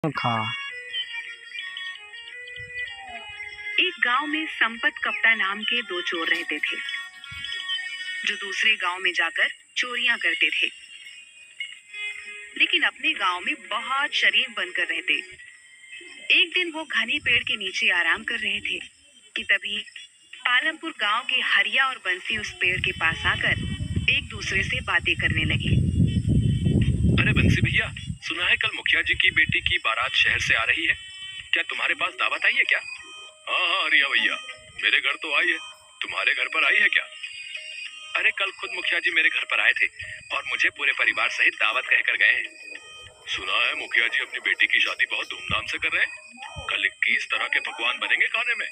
खा। एक गांव में संपत कप्ता नाम के दो चोर रहते थे जो दूसरे गांव में जाकर चोरियां करते थे, लेकिन अपने गांव में बहुत शरीफ बनकर रहते। एक दिन वो घने पेड़ के नीचे आराम कर रहे थे कि तभी पालमपुर गांव के हरिया और बंसी उस पेड़ के पास आकर एक दूसरे से बातें करने लगे। अरे बंसी भैया, सुना है कल मुखिया जी की बेटी की बारात शहर से आ रही है। क्या तुम्हारे पास दावत आई है क्या? हाँ हाँ हरिया भैया, मेरे घर तो आई है। तुम्हारे घर पर आई है क्या? अरे कल खुद मुखिया जी मेरे घर पर आए थे और मुझे पूरे परिवार सहित दावत कहकर गए हैं। सुना है मुखिया जी अपनी बेटी की शादी बहुत धूमधाम से कर रहे हैं। कल 21 तरह के पकवान बनेंगे खाने में।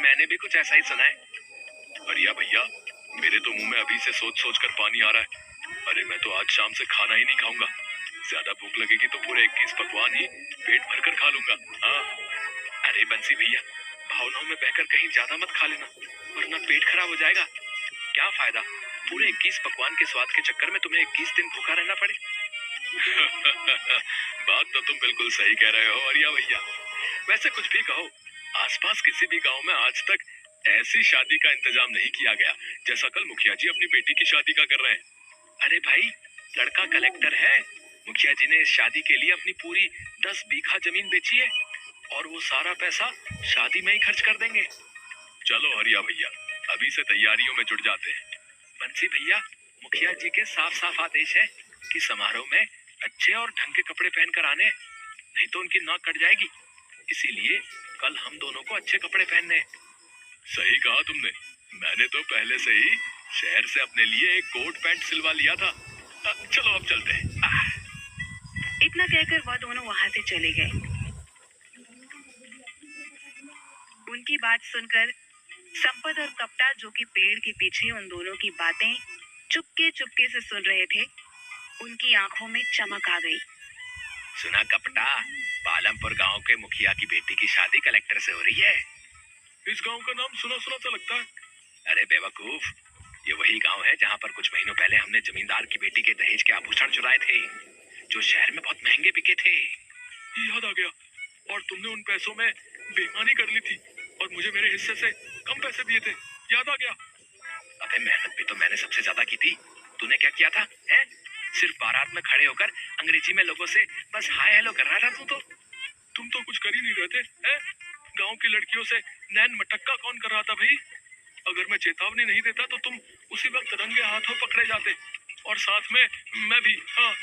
मैंने भी कुछ ऐसा ही सुना है। हरिया भैया, मेरे तो मुंह में अभी से सोच सोच कर पानी आ रहा है। अरे मैं तो आज शाम से खाना ही नहीं खाऊंगा। ज्यादा भूख लगेगी तो पूरे 21 पकवान ही पेट भरकर खा लूंगा। हाँ। अरे बंसी भैया, भावनाओं में बहकर कहीं ज्यादा मत खा लेना, वरना पेट खराब हो जाएगा। क्या फायदा पूरे 21 पकवान के स्वाद के चक्कर में तुम्हें 21 दिन भूखा रहना पड़े। बात तो तुम बिल्कुल सही कह रहे हो हरिया भैया। वैसे कुछ भी कहो, आसपास किसी भी गांव में आज तक ऐसी शादी का इंतजाम नहीं किया गया जैसा कल मुखिया जी अपनी बेटी की शादी का कर रहे हैं। अरे भाई, लड़का कलेक्टर है। मुखिया जी ने इस शादी के लिए अपनी पूरी 10 बीघा जमीन बेची है और वो सारा पैसा शादी में ही खर्च कर देंगे। चलो हरिया भैया, अभी से तैयारियों में जुट जाते हैं। बंसी भैया, मुखिया जी के साफ साफ आदेश है कि समारोह में अच्छे और ढंग के कपड़े पहनकर आने, नहीं तो उनकी नाक कट जाएगी। इसीलिए कल हम दोनों को अच्छे कपड़े पहनने हैं। सही कहा तुमने। मैंने तो पहले से ही शहर से अपने लिए एक कोट पैंट सिलवा लिया था। चलो अब चलते हैं। इतना कहकर वह दोनों वहां से चले गए। उनकी बात सुनकर संपत और कप्ता, जो कि पेड़ के पीछे उन दोनों की बातें चुपके चुपके से सुन रहे थे, उनकी आंखों में चमक आ गई। सुना कप्ता, पालमपुर गांव के मुखिया की बेटी की शादी कलेक्टर से हो रही है। इस गांव का नाम सुना सुना सा लगता है। अरे बेवकूफ, ये वही गांव है जहां पर कुछ महीनों पहले हमने जमींदार की बेटी के दहेज के आभूषण चुराए थे, जो शहर में बहुत महंगे बिके थे। याद आ गया। और तुमने उन पैसों में बेईमानी कर ली थी और मुझे मेरे हिस्से से कम पैसे दिए थे। याद आ गया। अबे मेहनत भी तो मैंने सबसे ज्यादा की थी। तूने क्या किया था? हैं? सिर्फ बारात में खड़े होकर अंग्रेजी में लोगों से बस हाय हेलो कर रहा था तू तो। तुम तो कुछ कर ही नहीं रहे थे, हैं? गांव की लड़कियों से नैन मटक्का कौन कर रहा था भाई? अगर मैं चेतावनी नहीं देता तो तुम उसी वक्त रंगे हाथों पकड़े जाते, और साथ में मैं भी। हाँ।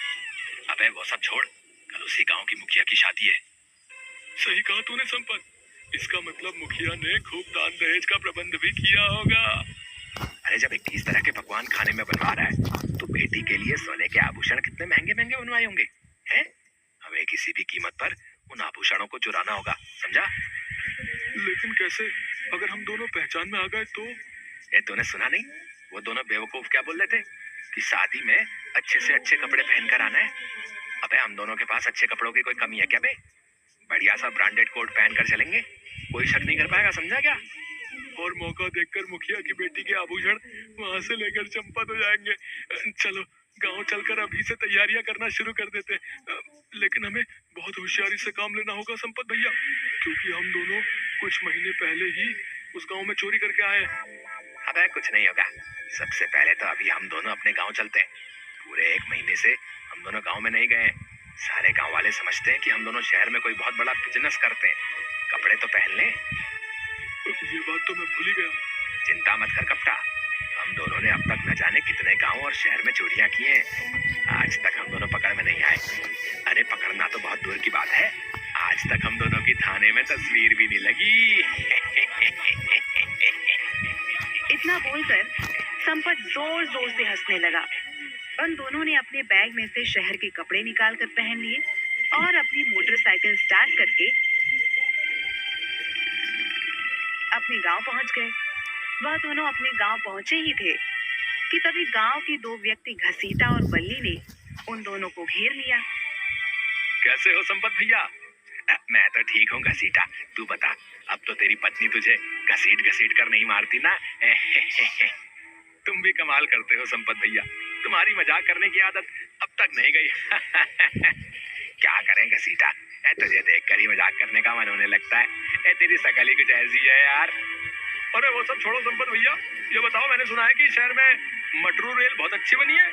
अबे वो सब छोड़, कल उसी गांव की मुखिया की शादी है। सही कहा तूने संपत। इसका मतलब मुखिया ने खूब दान दहेज का प्रबंध भी किया होगा। अरे जब 21 तरह के पकवान खाने में बनवा रहा है तो बेटी के लिए सोने के आभूषण कितने महंगे महंगे बनवाए होंगे, हैं? हमें किसी भी कीमत पर उन आभूषणों को चुराना होगा, समझा? लेकिन कैसे? अगर हम दोनों पहचान में आ गए तो? तूने सुना नहीं? वो दोनों बेवकूफ क्या बोल रहे थे कि शादी में अच्छे से अच्छे कपड़े पहनकर आना है। अबे हम दोनों के पास अच्छे कपड़ों की कोई कमी है क्या बे? बढ़िया सा ब्रांडेड कोट पहनकर चलेंगे, कोई शक नहीं कर पाएगा, समझा क्या? और मौका देखकर मुखिया की बेटी के आभूषण वहां से लेकर चंपत हो जाएंगे। चलो गांव चलकर अभी से तैयारियां करना शुरू कर देते। लेकिन हमें बहुत होशियारी से काम लेना होगा संपत भैया, क्योंकि हम दोनों कुछ महीने पहले ही उस गांव में चोरी करके आए। अबे कुछ नहीं होगा। सबसे पहले तो अभी हम दोनों अपने गांव चलते हैं। पूरे 1 महीने से हम दोनों गांव में नहीं गए। सारे गांव वाले समझते हैं कि हम दोनों शहर में कोई बहुत बड़ा बिजनेस करते हैं। कपड़े तो पहन लें। ये बात तो मैं भूल ही गया। चिंता मत कर कप्ता, हम दोनों ने अब तक न जाने कितने गांव और शहर में चोरियां की हैं। आज तक हम दोनों पकड़ में नहीं आए। अरे पकड़ना तो बहुत दूर की बात है, आज तक हम दोनों की थाने में तस्वीर भी नहीं लगी। इतना बोलकर संपत जोर जोर से हंसने लगा। उन दोनों ने अपने बैग में से शहर के कपड़े निकालकर पहन लिए और अपनी मोटरसाइकिल स्टार्ट करके अपने गांव पहुंच गए। वह दोनों अपने गांव पहुंचे ही थे कि तभी गांव के 2 व्यक्ति घसीटा और बल्ली ने उन दोनों को घेर लिया। कैसे हो संपत भैया? मैं तो ठीक हूँ घसीटा, तू बता, अब तो तेरी पत्नी तुझे घसीट घसीट कर नहीं मारती ना? तुम भी कमाल करते हो संपत भैया, तुम्हारी मजाक करने की आदत अब तक नहीं गई। क्या करें घसीटा, तुझे देखकर ही मजाक करने का मन होने लगता है। तेरी शकल ही कुछ ऐसी है यार। अरे वो सब छोड़ो संपत भैया, ये बताओ, मैंने सुना है कि शहर में मेट्रो रेल बहुत अच्छी बनी है।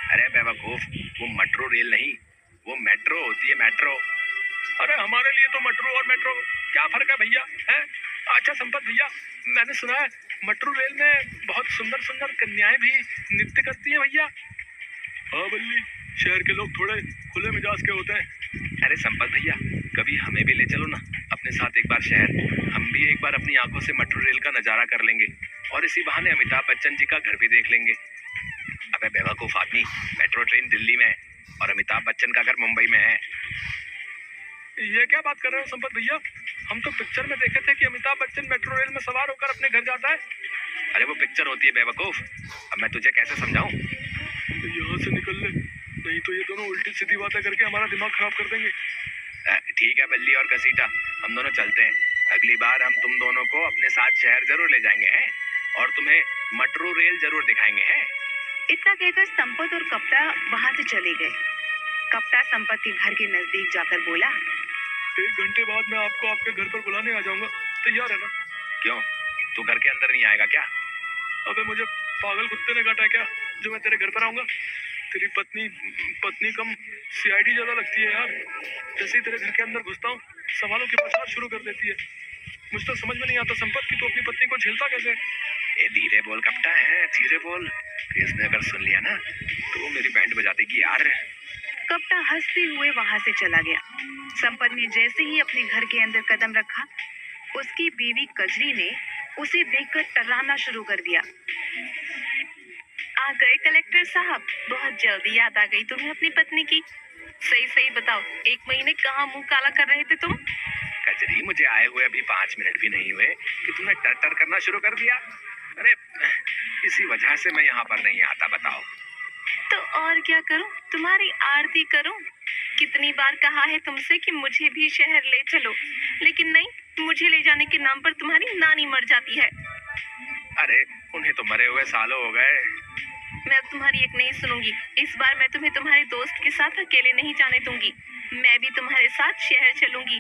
अरे बेवकूफ, वो मेट्रो रेल नहीं, वो मेट्रो होती है, मेट्रो। अरे हमारे लिए तो मेट्रो और मेट्रो क्या फर्क है भैया, हैं? अच्छा संपत भैया, मैंने सुना है मेट्रो रेल में बहुत सुंदर सुंदर कन्याएं भी नृत्य करती हैं भैया। हाँ बल्ली, शहर के लोग थोड़े खुले मिजाज के होते हैं। अरे संपत भैया, कभी हमें भी ले चलो ना अपने साथ एक बार शहर। हम भी एक बार अपनी आंखों से मेट्रो रेल का नजारा कर लेंगे और इसी बहाने अमिताभ बच्चन जी का घर भी देख लेंगे। अबे बेवकूफ आदमी, मेट्रो ट्रेन दिल्ली में है और अमिताभ बच्चन का घर मुंबई में है। ये क्या बात कर रहे हो संपत भैया, हम तो पिक्चर में देखे थे कि अमिताभ बच्चन मेट्रो रेल में सवार होकर अपने घर जाता है। अरे वो पिक्चर होती है बेवकूफ, अब मैं तुझे कैसे समझाऊं? तो यहाँ से निकल ले, नहीं तो ये दोनों उल्टी सीधी बातें करके हमारा दिमाग खराब कर देंगे। ठीक है बल्ली और घसीटा, हम दोनों चलते हैं। अगली बार हम तुम दोनों को अपने साथ शहर जरूर ले जाएंगे हैं और तुम्हें मेट्रो रेल जरूर दिखाएंगे हैं। इतना कहकर संपत और कप्ता वहां से चले गए। कप्ता संपत के घर के नजदीक जाकर बोला, 1 घंटे बाद मैं आपको आपके घर पर बुलाने आ जाऊंगा, तैयार है ना? क्यों, तू घर के अंदर नहीं आएगा क्या? अबे मुझे पागल कुत्ते ने काटा है क्या जो मैं तेरे घर पर आऊंगा? तेरी पत्नी कम सीआईडी ज्यादा लगती है यार। जैसे ही तेरे घर के अंदर घुसता हूँ सवालों की बौछार शुरू कर देती है। मुझे तो समझ में नहीं आता संपत कि तू अपनी पत्नी को झेलता कैसे? ए धीरे बोल कप्ता है, धीरे बोल, इसने अगर सुन लिया ना तो वो मेरी बैंड बजा देगी यार। कप्ता हंसते हुए वहां से चला गया। संपत ने जैसे ही अपने घर के अंदर कदम रखा, उसकी बीवी कजरी ने उसे देखकर टर्राना शुरू कर दिया। आ गए कलेक्टर साहब, बहुत जल्दी याद आ गई तुम्हें अपनी पत्नी की। सही सही बताओ, 1 महीने कहाँ मुंह काला कर रहे थे तुम? कजरी, मुझे आए हुए अभी 5 मिनट भी नहीं हुए कि तुमने टर टर करना शुरू कर दिया। अरे इसी वजह से मैं यहाँ पर नहीं आता, बताओ। तो और क्या करूं, तुम्हारी आरती करूं? कितनी बार कहा है तुमसे कि मुझे भी शहर ले चलो, लेकिन नहीं, मुझे ले जाने के नाम पर तुम्हारी नानी मर जाती है। अरे उन्हें तो मरे हुए सालों हो गए। मैं अब तुम्हारी एक नहीं सुनूंगी। इस बार मैं तुम्हें तुम्हारे दोस्त के साथ अकेले नहीं जाने दूंगी। मैं भी तुम्हारे साथ शहर चलूंगी।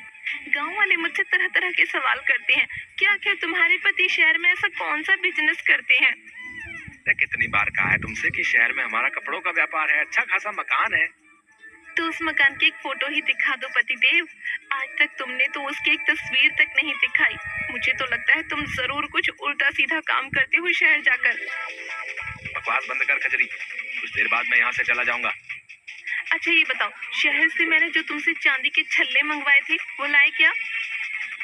गांव वाले मुझसे तरह तरह के सवाल करते हैं कि आखिर तुम्हारे पति शहर में ऐसा कौन सा बिजनेस करते हैं। कितनी बार कहा है तुमसे कि शहर में हमारा कपड़ों का व्यापार है, अच्छा खासा मकान है। तो उस मकान की एक फोटो ही दिखा दो पतिदेव। आज तक तुमने तो उसकी एक तस्वीर तक नहीं दिखाई। मुझे तो लगता है तुम जरूर कुछ उल्टा सीधा काम करते हो शहर जाकर। बकवास बंद कर कजरी, कुछ देर बाद मैं यहाँ से चला जाऊंगा। अच्छा ये बताओ, शहर से मैंने जो तुमसे चांदी के छल्ले मंगवाए थे वो लाए क्या?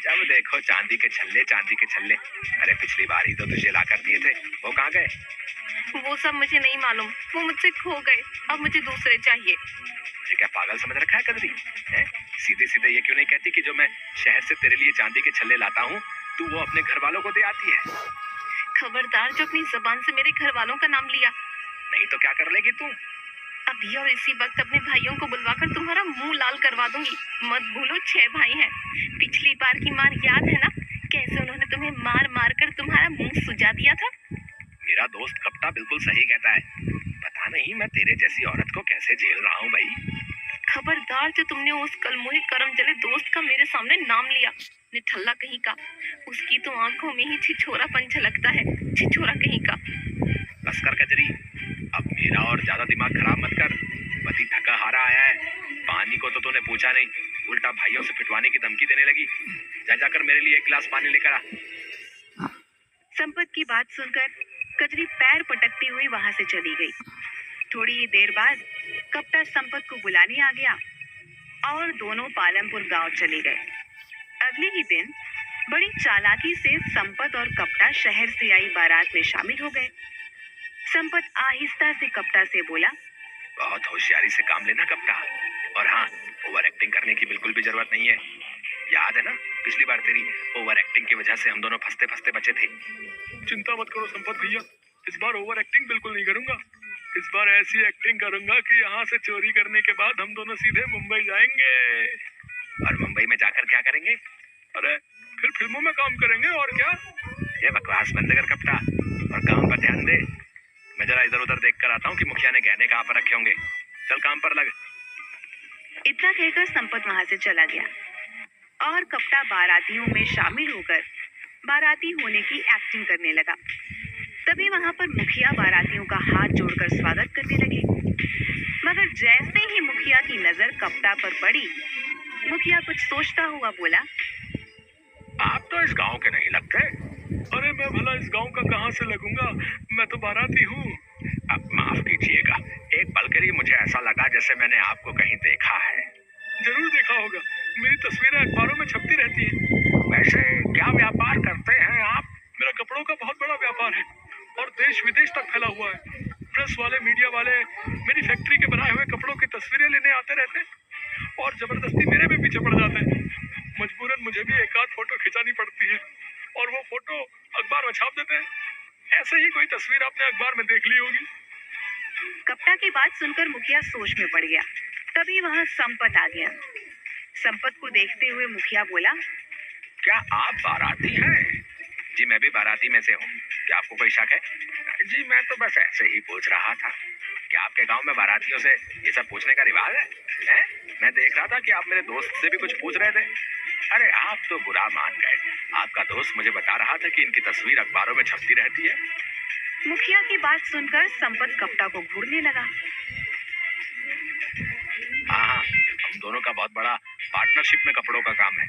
जब देखो चांदी के छल्ले, चांदी के छल्ले। अरे पिछली बार ही तो तुझे ला कर दिए थे, वो कहाँ गए? वो सब मुझे नहीं मालूम, वो मुझसे खो गए। अब मुझे दूसरे चाहिए। मुझे क्या पागल समझ रखा है कजरी? सीधे सीधे ये क्यों नहीं कहती कि जो मैं शहर से तेरे लिए चांदी के छल्ले लाता हूँ तू वो अपने घर वालों को दे आती है? खबरदार जो अपनी जबान से मेरे घर वालों का नाम लिया। नहीं तो क्या कर लेगी तू? अभी और इसी वक्त अपने भाइयों को बुलवाकर तुम्हारा मुंह लाल करवा दूंगी। मत भूलो 6 भाई हैं। पिछली बार की मार याद है ना, कैसे उन्होंने तुम्हें मार मार कर तुम्हारा मुंह सुजा दिया था? मेरा दोस्त कप्ता बिल्कुल सही कहता है। पता नहीं मैं तेरे जैसी औरत को कैसे झेल रहा हूँ भाई। खबरदार जो तुमने उस कलमुही करम जले दोस्त का मेरे सामने नाम लिया, निठल्ला कहीं का। उसकी तो आंखों में ही छिछोरापन झलकता है, छिछोरा कहीं का। बस कर कजरी, अब मेरा और ज्यादा दिमाग खराब मत कर। पति थका हारा आया है, पानी को तो तूने पूछा नहीं, उल्टा भाइयों से पिटवाने की धमकी देने लगी। जा जाकर मेरे लिए 1 गिलास पानी लेकर आ। संपत की बात सुनकर कजरी पैर पटकती हुई वहां से चली गई। थोड़ी ही देर बाद कप्ता संपत को बुलाने आ गया और दोनों पालमपुर गांव चले गए। अगले ही दिन बड़ी चालाकी से संपत और कप्ता शहर से आई बारात में शामिल हो गए। संपत आहिस्ता से कप्ता से बोला, बहुत होशियारी से काम लेना कप्ता, और हाँ, ओवर एक्टिंग करने की बिल्कुल भी जरूरत नहीं है। याद है ना पिछली बार तेरी ओवर एक्टिंग की वजह से हम दोनों फंसते फंसते बचे थे। चिंता मत करो संपत भैया, इस बार ओवर एक्टिंग बिल्कुल नहीं करूंगा। इस बार ऐसी एक्टिंग करूंगा कि यहाँ से चोरी करने के बाद हम दोनों सीधे मुंबई जाएंगे। और मुंबई में जाकर क्या करेंगे? अरे फिर फिल्मों में काम करेंगे और क्या। ये बकवास बंद कर कप्ता और काम पर ध्यान दे। मैं जरा इधर उधर देख कर आता हूँ कि मुखिया ने गहने कहाँ पर रखे होंगे। चल काम पर लग। इतना कहकर संपत वहां से चला गया और कप्ता बारातियों में शामिल होकर बाराती होने की एक्टिंग करने लगा। तभी वहां पर मुखिया बारातियों का हाथ जोड़कर स्वागत करने लगे, मगर जैसे ही मुखिया की नजर कप्ता पर पड़ी, मुखिया कुछ सोचता हुआ बोला, आप तो इस गांव के नहीं लगते। अरे मैं भला इस गांव का कहां से लगूंगा, मैं तो बाराती हूँ। अब माफ कीजिएगा, एक पल के लिए मुझे ऐसा लगा जैसे मैंने आपको कहीं देखा है। जरूर देखा होगा, मेरी तस्वीरें अखबारों में छपती रहती हैं। वैसे क्या व्यापार करते हैं आप? मेरा कपड़ों का बहुत बड़ा व्यापार है और देश विदेश तक फैला हुआ है। प्रेस वाले, मीडिया वाले मेरी फैक्ट्री के बनाए हुए कपड़ों की तस्वीरें लेने आते रहते हैं और जबरदस्ती मेरे भी पीछे पड़ जाते हैं। मजबूरन मुझे भी एक आध फोटो खिंचानी पड़ती है और वो फोटो अखबार में छाप देते हैं। ऐसे ही कोई तस्वीर आपने अखबार में देख ली होगी। कप्ता की बात सुनकर मुखिया सोच में पड़ गया। तभी वहां संपत आ गया। संपत को देखते हुए मुखिया बोला, क्या आप बाराती हैं? जी मैं भी बाराती में से हूँ। क्या आपको कोई शक है? जी मैं तो बस ऐसे ही पूछ रहा था। क्या आपके गांव में बारातियों से ये सब पूछने का रिवाज है? हैं? मैं देख रहा था कि आप मेरे दोस्त से भी कुछ पूछ रहे थे। अरे आप तो बुरा मान गए। आपका दोस्त मुझे बता रहा था कि इनकी तस्वीर अखबारों में छपती रहती है। मुखिया की बात सुनकर संपत कप्ता को घूरने लगा। हाँ, हम दोनों का बहुत बड़ा पार्टनरशिप में कपड़ों का काम है।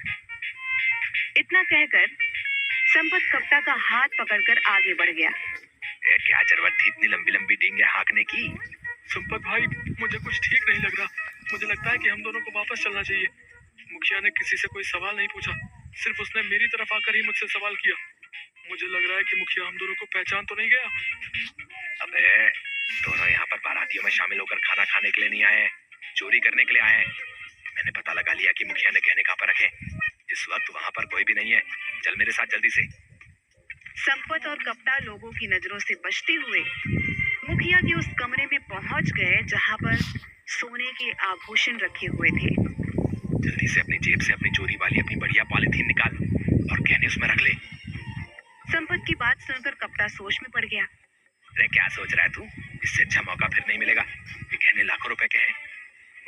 इतना कहकर संपत कप्ता का हाथ पकड़कर आगे बढ़ गया। क्या जरूरत थी इतनी लंबी लंबी डींगे हाँकने की? संपत भाई, मुझे कुछ ठीक नहीं लग रहा। मुझे लगता है कि हम दोनों को वापस चलना चाहिए। मुखिया ने किसी से कोई सवाल नहीं पूछा, सिर्फ उसने मेरी तरफ आकर ही मुझसे सवाल किया। मुझे लग रहा है कि मुखिया हम दोनों को पहचान तो नहीं गया। अबे दोनों यहाँ पर बारातियों में शामिल होकर खाना खाने के लिए नहीं आए, चोरी करने के लिए आए। मैंने पता लगा लिया कि मुखिया ने कहने कहाँ पर रखे। इस वक्त वहाँ पर कोई भी नहीं है। चल मेरे साथ जल्दी से। संपत और कप्ता लोगों की नजरों से बचते हुए मुखिया के उस कमरे में पहुंच गए जहां पर सोने के आभूषण रखे हुए थे। जल्दी से अपनी जेब से अपनी चोरी वाली अपनी बढ़िया पॉलिथीन निकाल और गहने उसमें रख ले। संपत की बात सुनकर कप्ता सोच में पड़ गया। अरे क्या सोच रहा है तू? इससे अच्छा मौका फिर नहीं मिलेगा। ये गहने लाखों रुपए के हैं।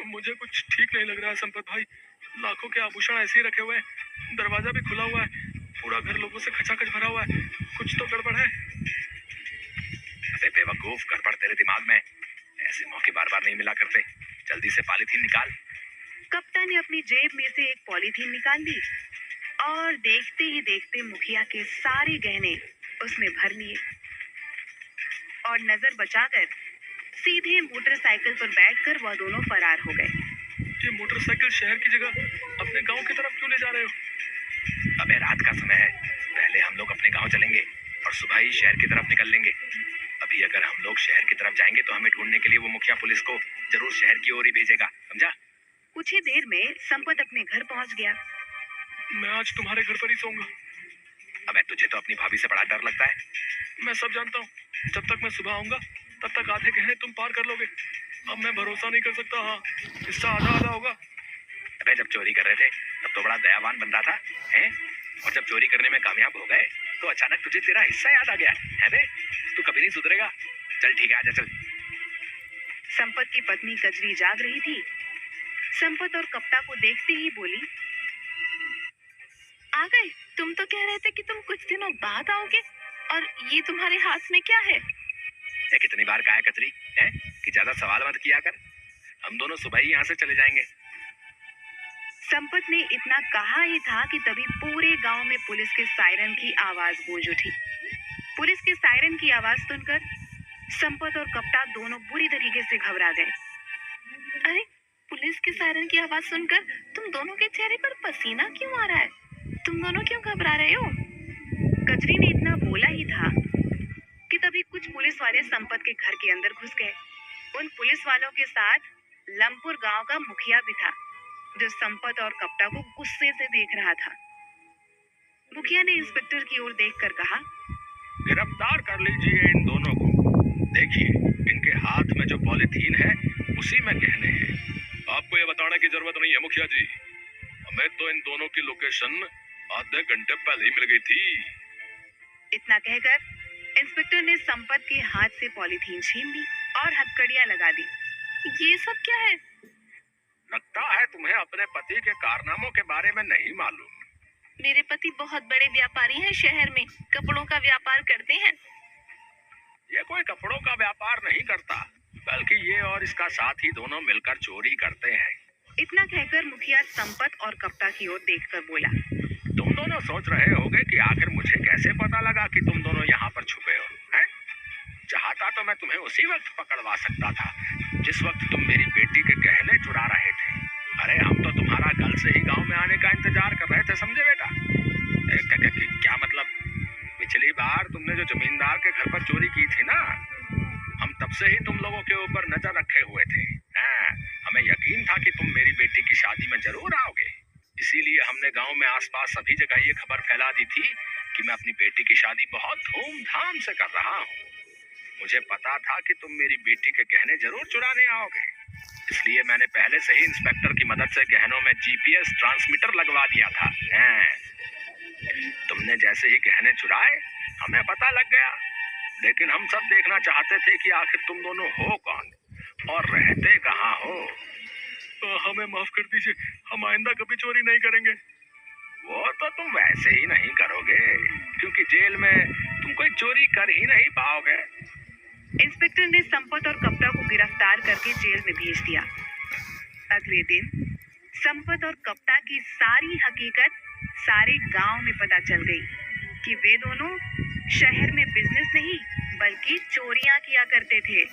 मुझे कुछ ठीक नहीं लग रहा है संपत भाई। लाखों के आभूषण ऐसे ही रखे हुए हैं, दरवाजा भी खुला हुआ है, पूरा घर लोगों से खचाखच भरा हुआ है। कुछ तो गड़बड़ है। अरे बेवकूफ, गड़बड़ तेरे दिमाग में। ऐसे मौके बार बार नहीं मिला करते। जल्दी से पॉलिथीन निकाल। कप्ता ने अपनी जेब में से एक पॉलीथीन निकाल ली और देखते ही देखते मुखिया के सारे गहने उसमें भर लिए और नजर बचाकर सीधे मोटरसाइकिल पर बैठकर वह दोनों फरार हो गए। ये मोटरसाइकिल शहर की जगह अपने गांव की तरफ क्यों ले जा रहे हो? अबे रात का समय है, पहले हम लोग अपने गांव चलेंगे और सुबह ही शहर की तरफ निकल लेंगे। अभी अगर हम लोग शहर की तरफ जाएंगे तो हमें ढूंढने के लिए वो मुखिया पुलिस को जरूर शहर की ओर ही भेजेगा, समझा? कुछ ही देर में संपत अपने घर पहुंच गया। मैं आज तुम्हारे घर पर ही सोऊंगा। अबे तुझे तो अपनी भाभी से बड़ा डर लगता है। मैं सब जानता हूँ। जब तक मैं सुबह आऊंगा तब तक आधे गहने तुम पार कर लोगे। अब मैं भरोसा नहीं कर सकता। हाँ, हिस्सा आधा आधा होगा। अबे जब चोरी कर रहे थे तब तो बड़ा दयावान बन रहा था, हैं? और जब चोरी करने में कामयाब हो गए तो अचानक तुझे तेरा हिस्सा याद आ गया, है बे? तू कभी नहीं सुधरेगा। चल ठीक है, आजा चल। संपत की पत्नी कजरी जाग रही थी। संपत और कप्ता को देखते ही बोली, आ गए? तुम तो कह रहे थे कि तुम कुछ दिनों बाद आओगे और ये तुम्हारे हाथ में क्या है? कितनी बार कहा है कचरी, है कि ज्यादा सवाल मत किया कर। हम दोनों सुबह ही यहाँ से चले जाएंगे। संपत ने इतना कहा ही था कि तभी पूरे गांव में पुलिस के सायरन की आवाज गूंज उठी। पुलिस के सायरन की आवाज सुनकर संपत और कप्ता दोनों बुरी तरीके से घबरा गए। अरे पुलिस के सायरन की आवाज सुनकर तुम दोनों के चेहरे पर पसीना क्यों आ रहा है? तुम दोनों क्यों घबरा रहे हो? कजरी ने इतना बोला ही था कि तभी कुछ पुलिस वाले संपत के घर के अंदर घुस गए। उन पुलिस वालों के साथ लमपुर गांव का मुखिया भी था, जो संपत और कप्ता को गुस्से से देख रहा था। मुखिया ने इंस्पेक्टर की ओर देखकर कहा, गिरफ्तार कर लीजिए इन दोनों को। देखिए इनके हाथ में जो पॉलिथीन है उसी में गहने हैं। आपको ये बताने की जरूरत नहीं है मुखिया जी, हमें तो इन दोनों की लोकेशन आधे घंटे पहले ही मिल गई थी। इतना कहकर इंस्पेक्टर ने संपत के हाथ से पॉलिथीन छीन ली और हथकड़ियां लगा दी। ये सब क्या है? लगता है तुम्हें अपने पति के कारनामों के बारे में नहीं मालूम। मेरे पति बहुत बड़े व्यापारी हैं, शहर में कपड़ों का व्यापार करते हैं। ये कोई कपड़ों का व्यापार नहीं करता, बल्कि ये और इसका साथी दोनों मिलकर चोरी करते हैं। इतना कहकर मुखिया संपत और कप्ता की ओर देखकर बोला। तुम दोनों सोच रहे होगे कि आखिर मुझे कैसे पता लगा कि तुम दोनों यहाँ पर छुपे हो, हैं? चाहता तो मैं तुम्हें उसी वक्त पकड़वा सकता था जिस वक्त तुम मेरी बेटी के गहने चुरा रहे थे। अरे हम तो तुम्हारा कल से ही गांव में आने का इंतजार कर रहे थे, समझे बेटा? क्या मतलब? पिछली बार तुमने जो जमींदार के घर पर चोरी की थी ना, हम तब से ही तुम लोगों के ऊपर नजर रखे हुए थे। हाँ, हमें यकीन था कि तुम मेरी बेटी की शादी में जरूर आओगे, इसीलिए हमने गांव में आसपास सभी जगह ये खबर फैला दी थी कि मैं अपनी बेटी की शादी बहुत धूमधाम से कर रहा हूँ। मुझे पता था कि तुम मेरी बेटी के गहने जरूर चुराने आओगे, इसलिए मैंने पहले से ही इंस्पेक्टर की मदद से गहनों में जीपीएस ट्रांसमीटर लगवा दिया था। तुमने जैसे ही गहने चुराए हमें पता लग गया, लेकिन हम सब देखना चाहते थे कि आखिर तुम दोनों हो कौन और रहते कहाँ हो। हमें माफ कर दीजिए, हम आइंदा कभी चोरी नहीं करेंगे। वो तो तुम वैसे ही नहीं करोगे, क्योंकि जेल में तुम कोई चोरी कर ही नहीं पाओगे। इंस्पेक्टर ने संपत और कप्ता को गिरफ्तार करके जेल में भेज दिया। अगले दिन संपत और कप्ता की सारी हकीकत सारे गांव में पता चल गई कि वे दोनों शहर में बिजनेस नहीं बल्कि चोरियां किया करते थे।